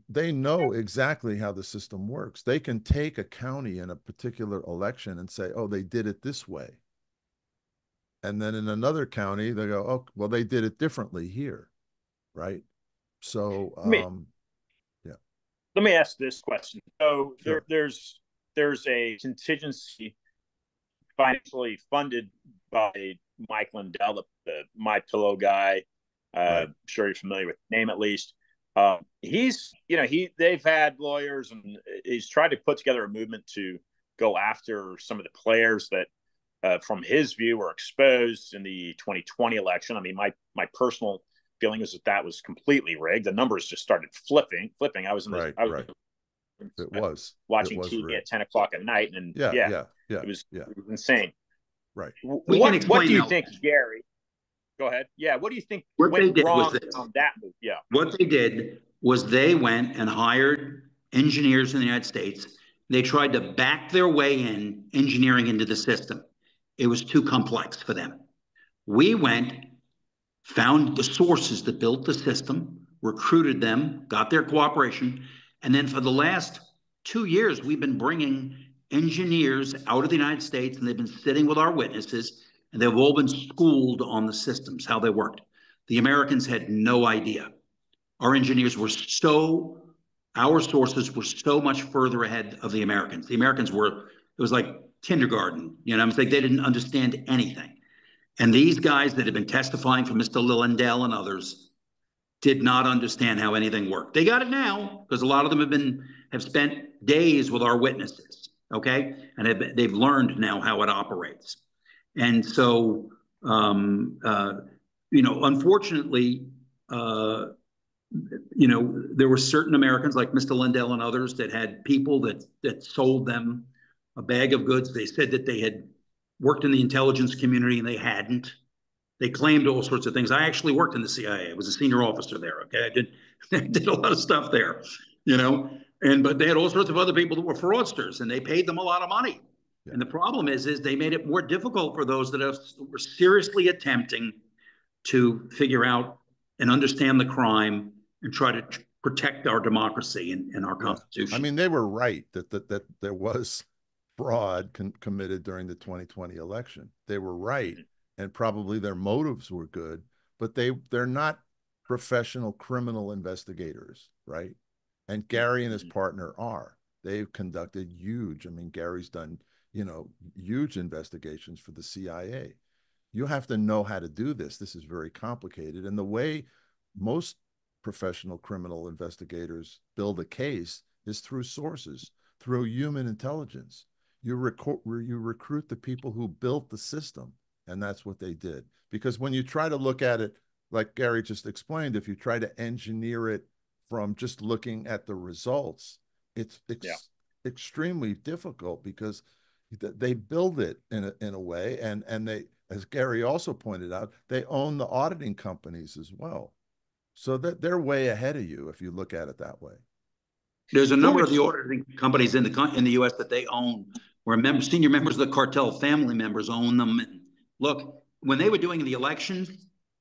they know exactly how the system works. They can take a county in a particular election and say, oh, they did it this way. And then in another county, they go, oh, well, they did it differently here, right? So, yeah. Let me ask this question. So Sure. there's a contingency financially funded by Mike Lindell, the My Pillow guy. Right. I'm sure you're familiar with the name at least. They've had lawyers, and he's tried to put together a movement to go after some of the players that, from his view, were exposed in the 2020 election. I mean, my personal feeling is that was completely rigged. The numbers just started flipping. I was in the, Right. I was Right. It watching was TV rigged. at 10 o'clock at night, and Yeah. it was insane. Right. We can What explain do you that. think, Gary? Go ahead. Yeah, what do you think What went they did was wrong this. on that move? Yeah. What they did was they went and hired engineers in the United States. They tried to back their way in engineering into the system. It was too complex for them. We went, found the sources that built the system, recruited them, got their cooperation, and then for the last 2 years, we've been bringing engineers out of the United States, and they've been sitting with our witnesses, and they've all been schooled on the systems, how they worked. The Americans had no idea. Our engineers were our sources were so much further ahead of the Americans. The Americans it was like kindergarten. I'm saying they didn't understand anything. And these guys that had been testifying for Mr. Lindell and others did not understand how anything worked. They got it now, because a lot of them have spent days with our witnesses, okay? And they've learned now how it operates. And so, unfortunately, there were certain Americans like Mr. Lindell and others that had people that sold them a bag of goods. They said that they had worked in the intelligence community, and they hadn't. They claimed all sorts of things. I actually worked in the CIA. I was a senior officer there. Okay, I did a lot of stuff there, but they had all sorts of other people that were fraudsters, and they paid them a lot of money. Yeah. And the problem is they made it more difficult for those that were seriously attempting to figure out and understand the crime and try to protect our democracy and our Constitution. I mean, they were right that there was fraud committed during the 2020 election. They were right, and probably their motives were good, but they're not professional criminal investigators, right? And Gary and his partner are. They've conducted huge, I mean, Gary's done, huge investigations for the CIA. You have to know how to do this. This is very complicated. And the way most professional criminal investigators build a case is through sources, through human intelligence. You recruit the people who built the system, and that's what they did. Because when you try to look at it, like Gary just explained, if you try to engineer it from just looking at the results, it's extremely difficult because they build it in a way, and they, as Gary also pointed out, they own the auditing companies as well. So that they're way ahead of you if you look at it that way. There's a number of the auditing companies in the U.S. that they own, where senior members of the cartel, family members own them. And look, when they were doing the elections,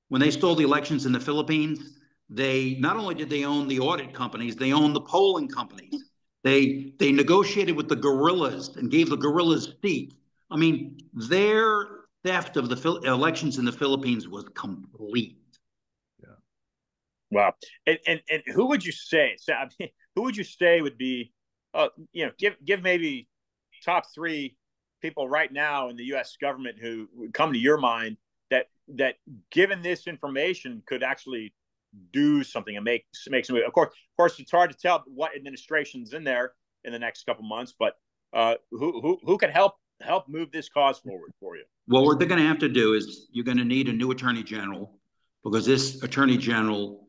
when they stole the elections in the Philippines, they not only did they own the audit companies, they owned the polling companies. They negotiated with the guerrillas and gave the guerrillas seats. I mean, their theft of the elections in the Philippines was complete. Yeah. Wow. And who would you say? So, I mean, who would you say would be, give maybe top 3 people right now in the U.S. government who would come to your mind that given this information could actually do something and make some. Of course, it's hard to tell what administration's in there in the next couple months, but who can help move this cause forward for you? Well, what they're going to have to do is you're going to need a new attorney general, because this attorney general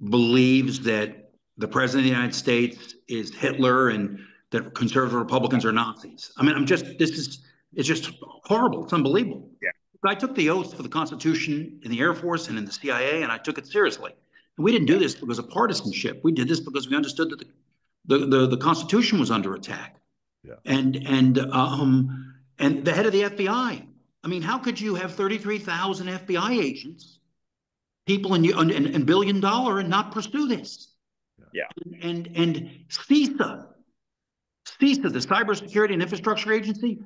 believes that the president of the United States is Hitler and that conservative Republicans are Nazis. I mean, it's just horrible. It's unbelievable. Yeah. I took the oath for the Constitution in the Air Force and in the CIA, and I took it seriously. And we didn't do this because of partisanship. We did this because we understood that the Constitution was under attack. Yeah. And the head of the FBI. I mean, how could you have 33,000 FBI agents, people in $1 billion, and not pursue this? Yeah. And CISA, the Cybersecurity and Infrastructure Agency,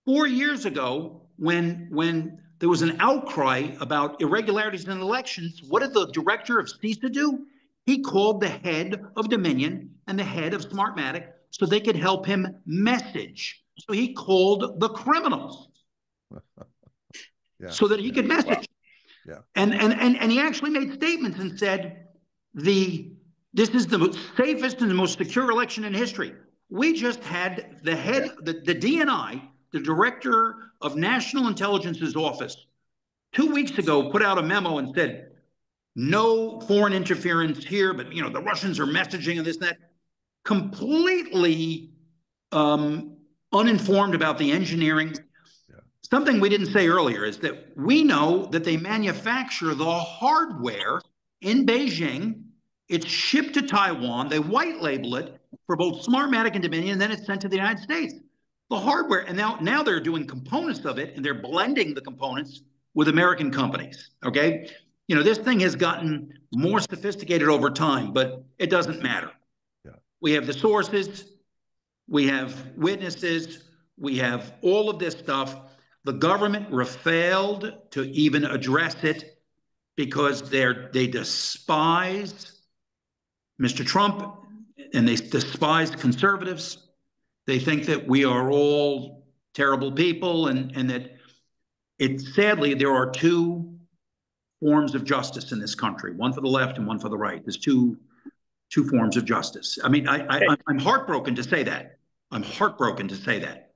4 years ago, when there was an outcry about irregularities in elections, what did the director of CISA do? He called the head of Dominion and the head of Smartmatic so they could help him message. So he called the criminals so that he could message. Wow. Yeah. And he actually made statements and said, this is the safest and the most secure election in history. We just had the head, the DNI, the director of National Intelligence's office, 2 weeks ago put out a memo and said, no foreign interference here, but the Russians are messaging and this and that. Completely uninformed about the engineering. Yeah. Something we didn't say earlier is that we know that they manufacture the hardware in Beijing. It's shipped to Taiwan. They white label it for both Smartmatic and Dominion, and then it's sent to the United States. The hardware, and now they're doing components of it, and they're blending the components with American companies, okay? This thing has gotten more sophisticated over time, but it doesn't matter. Yeah. We have the sources, we have witnesses, we have all of this stuff. The government failed to even address it because they despise Mr. Trump and they despise conservatives. They think that we are all terrible people and that sadly, there are 2 forms of justice in this country, one for the left and one for the right. There's two forms of justice. I mean, I'm heartbroken to say that. I'm heartbroken to say that.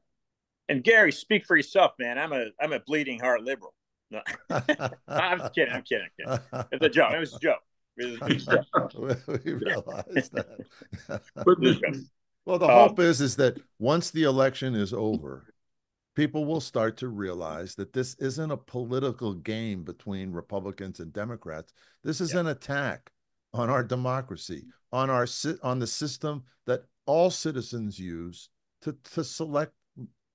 And Gary, speak for yourself, man. I'm a bleeding heart liberal. No. I'm kidding. It's a joke. It was a joke. We realize that. Well, the hope is that once the election is over, people will start to realize that this isn't a political game between Republicans and Democrats. This is an attack on our democracy, on the system that all citizens use to select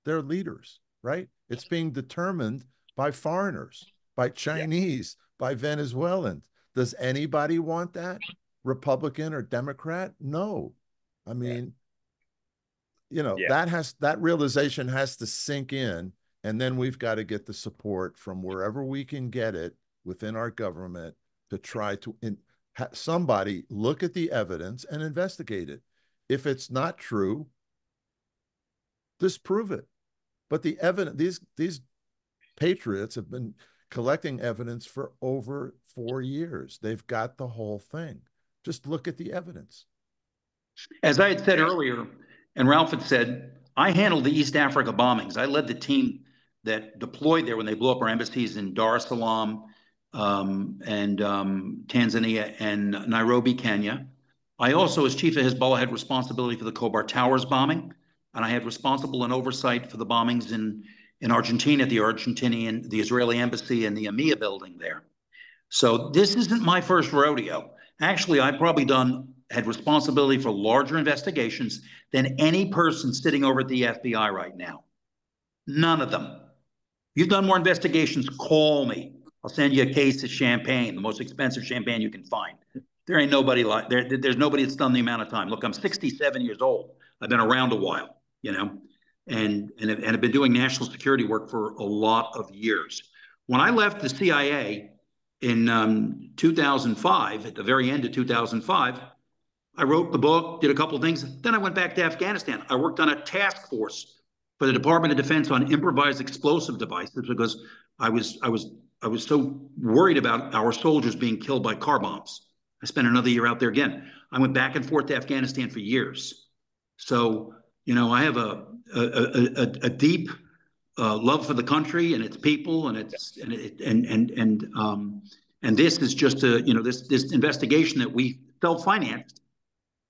their leaders, right? It's being determined by foreigners, by Chinese, by Venezuelans. Does anybody want that? Republican or Democrat? No. I mean, Yeah. that realization has to sink in, and then we've got to get the support from wherever we can get it within our government to try to somebody look at the evidence and investigate it. If it's not true, disprove it. But the evidence, these patriots have been collecting evidence for over 4 years. They've got the whole thing. Just look at the evidence. As I had said earlier, and Ralph had said, I handled the East Africa bombings. I led the team that deployed there when they blew up our embassies in Dar es Salaam and Tanzania and Nairobi, Kenya. I also, as chief of Hezbollah, had responsibility for the Khobar Towers bombing, and I had responsible and oversight for the bombings in Argentina, the Israeli embassy, and the EMEA building there. So this isn't my first rodeo. Actually, I've probably had responsibility for larger investigations than any person sitting over at the FBI right now. None of them. You've done more investigations, call me. I'll send you a case of champagne, the most expensive champagne you can find. There ain't nobody there's nobody that's done the amount of time. Look, I'm 67 years old. I've been around a while, and have been doing national security work for a lot of years. When I left the CIA in 2005, at the very end of 2005, I wrote the book, did a couple of things. Then I went back to Afghanistan. I worked on a task force for the Department of Defense on improvised explosive devices because I was so worried about our soldiers being killed by car bombs. I spent another year out there again. I went back and forth to Afghanistan for years. So, I have a deep love for the country and its people, and this is just this investigation that we self-financed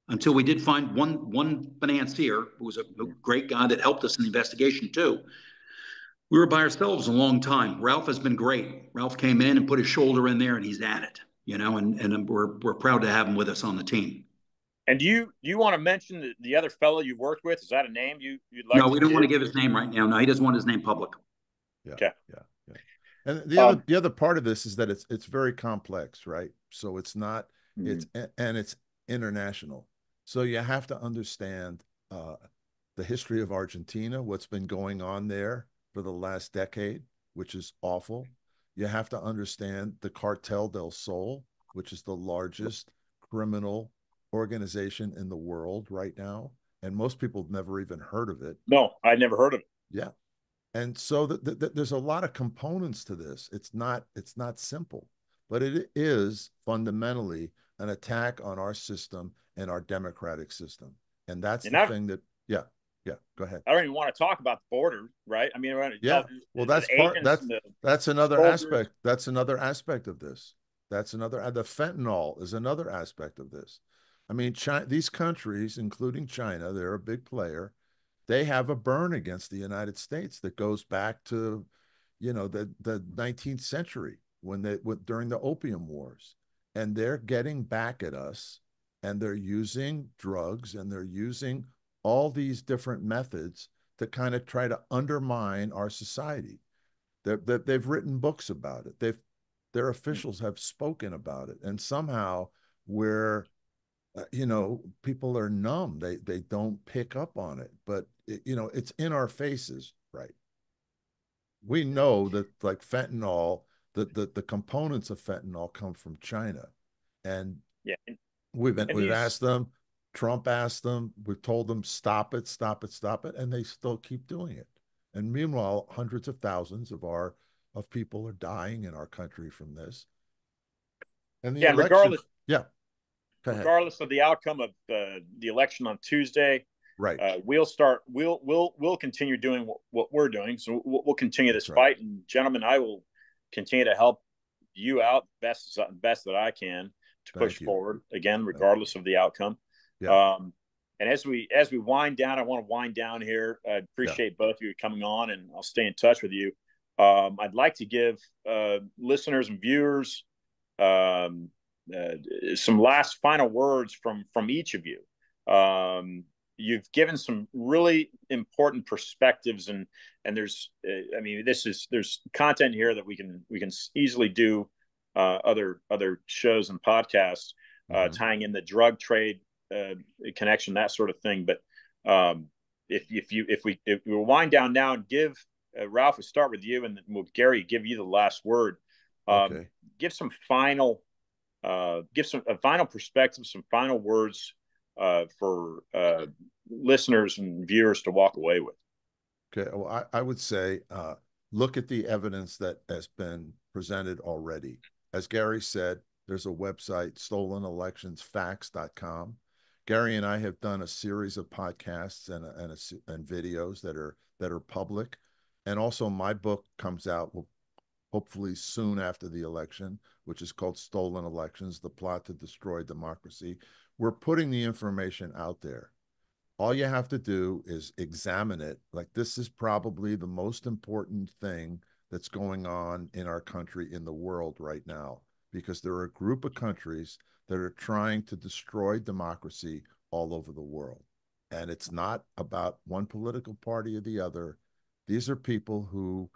until we did find one financier who was a great guy that helped us in the investigation too. We were by ourselves a long time. Ralph has been great. Ralph came in and put his shoulder in there, and he's at it. And we're proud to have him with us on the team. And do you want to mention the other fellow you worked with? Is that a name you'd like? No, we don't want to give his name right now. No, he doesn't want his name public. Yeah, okay. Yeah. And the other part of this is that it's very complex, right? So it's not it's international. So you have to understand the history of Argentina, what's been going on there for the last decade, which is awful. You have to understand the Cartel del Sol, which is the largest criminal organization in the world right now, and most people have never even heard of it. No, I'd never heard of it. Yeah, and so there's a lot of components to this. It's not simple, but it is fundamentally an attack on our system and our democratic system, and that's the thing that go ahead. I don't even want to talk about the border, right? I mean, well, that's another aspect. That's another aspect of this. The fentanyl is another aspect of this. I mean, these countries, including China, they're a big player. They have a burn against the United States that goes back to, the 19th century during the Opium Wars, and they're getting back at us, and they're using drugs, and they're using all these different methods to kind of try to undermine our society. They've written books about it. Their officials have spoken about it, and somehow people are numb. They don't pick up on it, but it's in our faces, right? We know that, like fentanyl, the components of fentanyl come from China, and we've asked them. Trump asked them. We've told them stop it, and they still keep doing it. And meanwhile, hundreds of thousands of people are dying in our country from this. And the election, regardless of the outcome of the election on Tuesday, right? We'll continue doing what we're doing. So we'll continue this fight, and gentlemen, I will continue to help you out best that I can to push forward again, regardless of the outcome. Yeah. And as we wind down, I want to wind down here. I appreciate both of you coming on, and I'll stay in touch with you. I'd like to give listeners and viewers some last final words from each of you. You've given some really important perspectives, and there's there's content here that we can easily do other shows and podcasts, tying in the drug trade connection, that sort of thing. But if we wind down now and give Ralph, we'll start with you, and then we'll, Gary, give you the last word. Okay. Give some final a final perspective, some final words for listeners and viewers to walk away with. Okay. Well, I would say look at the evidence that has been presented already. As Gary said, there's a website, stolenelectionsfacts.com. Gary and I have done a series of podcasts and videos that are public. And also my book comes out hopefully soon after the election, which is called Stolen Elections, The Plot to Destroy Democracy. We're putting the information out there. All you have to do is examine it. Like, this is probably the most important thing that's going on in our country, in the world right now, because there are a group of countries that are trying to destroy democracy all over the world. And it's not about one political party or the other. These are people who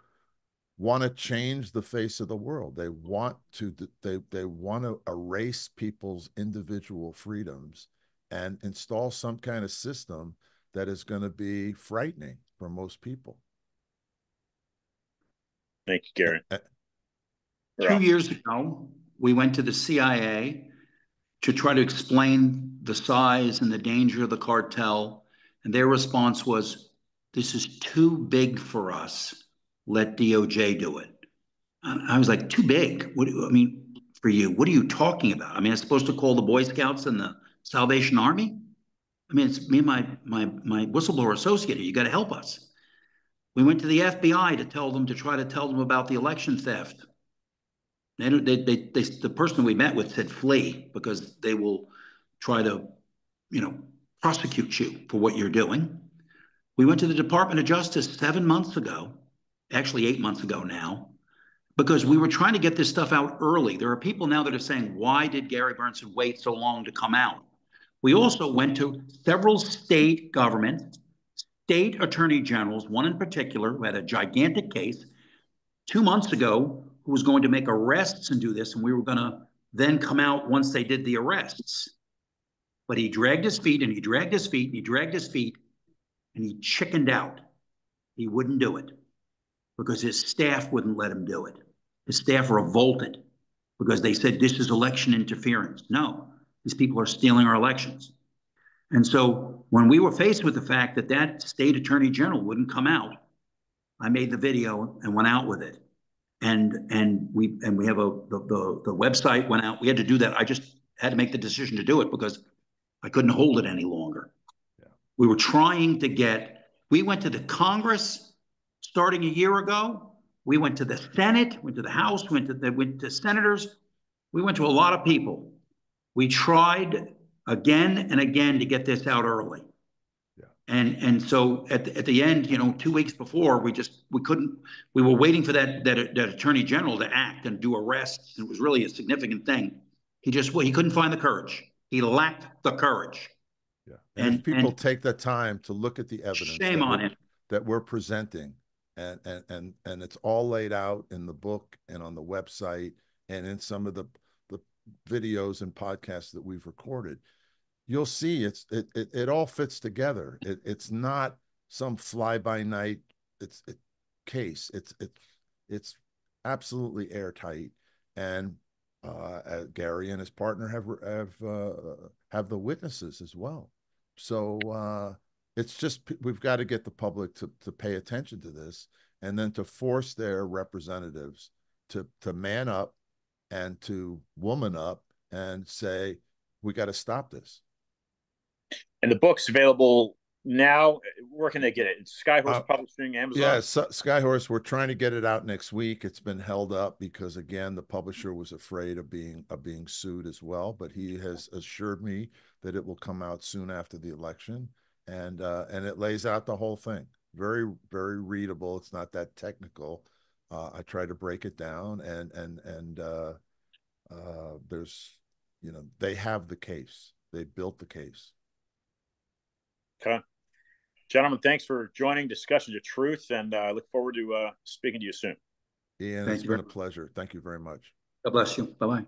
want to change the face of the world. They want to erase people's individual freedoms and install some kind of system that is going to be frightening for most people. Thank you, Gary. 2 years ago, we went to the CIA to try to explain the size and the danger of the cartel. And their response was, "This is too big for us. Let DOJ do it." I was like, "Too big? I mean, for you, what are you talking about? I mean, I'm supposed to call the Boy Scouts and the Salvation Army? I mean, it's me and my whistleblower associate. You got to help us." We went to the FBI to try to tell them about the election theft. The person we met with said, "Flee, because they will try to, prosecute you for what you're doing." We went to the Department of Justice 7 months ago, actually 8 months ago now, because we were trying to get this stuff out early. There are people now that are saying, "Why did Gary Bernsten wait so long to come out?" We also went to several state governments, state attorney generals, one in particular who had a gigantic case 2 months ago, who was going to make arrests and do this, and we were going to then come out once they did the arrests. But he dragged his feet and he dragged his feet and he dragged his feet, and he chickened out. He wouldn't do it because his staff wouldn't let him do it. His staff revolted because they said, "This is election interference." No, these people are stealing our elections. And so when we were faced with the fact that that state attorney general wouldn't come out, I made the video and went out with it. And we have the website went out. We had to do that. I just had to make the decision to do it because I couldn't hold it any longer. Yeah. We were trying to we went to the Congress starting a year ago. We went to the Senate, went to the House, went to senators. We went to a lot of people. We tried again and again to get this out early. Yeah. And so at the end, 2 weeks before, we couldn't. We were waiting for that attorney general to act and do arrests. It was really a significant thing. He couldn't find the courage. He lacked the courage. Yeah. And if people take the time to look at the evidence, shame on him, that we're presenting, and it's all laid out in the book and on the website and in some of the videos and podcasts that we've recorded, you'll see it all fits together. It's not some fly by night case. It's absolutely airtight, and Gary and his partner have the witnesses as well. So it's just, we've got to get the public to pay attention to this, and then to force their representatives to man up and to woman up and say, we got to stop this. And the book's available now. Where can they get it? It's Skyhorse Publishing, Amazon? Yeah, Skyhorse. We're trying to get it out next week. It's been held up because, again, the publisher was afraid of being sued as well. But he has assured me that it will come out soon after the election, and it lays out the whole thing. Very, very readable. It's not that technical. I try to break it down, and there's, they have the case. They built the case. Okay. Gentlemen, thanks for joining Discussions of Truth, and I look forward to speaking to you soon. Ian, it's been a pleasure. Thank you very much. God bless you. Bye-bye.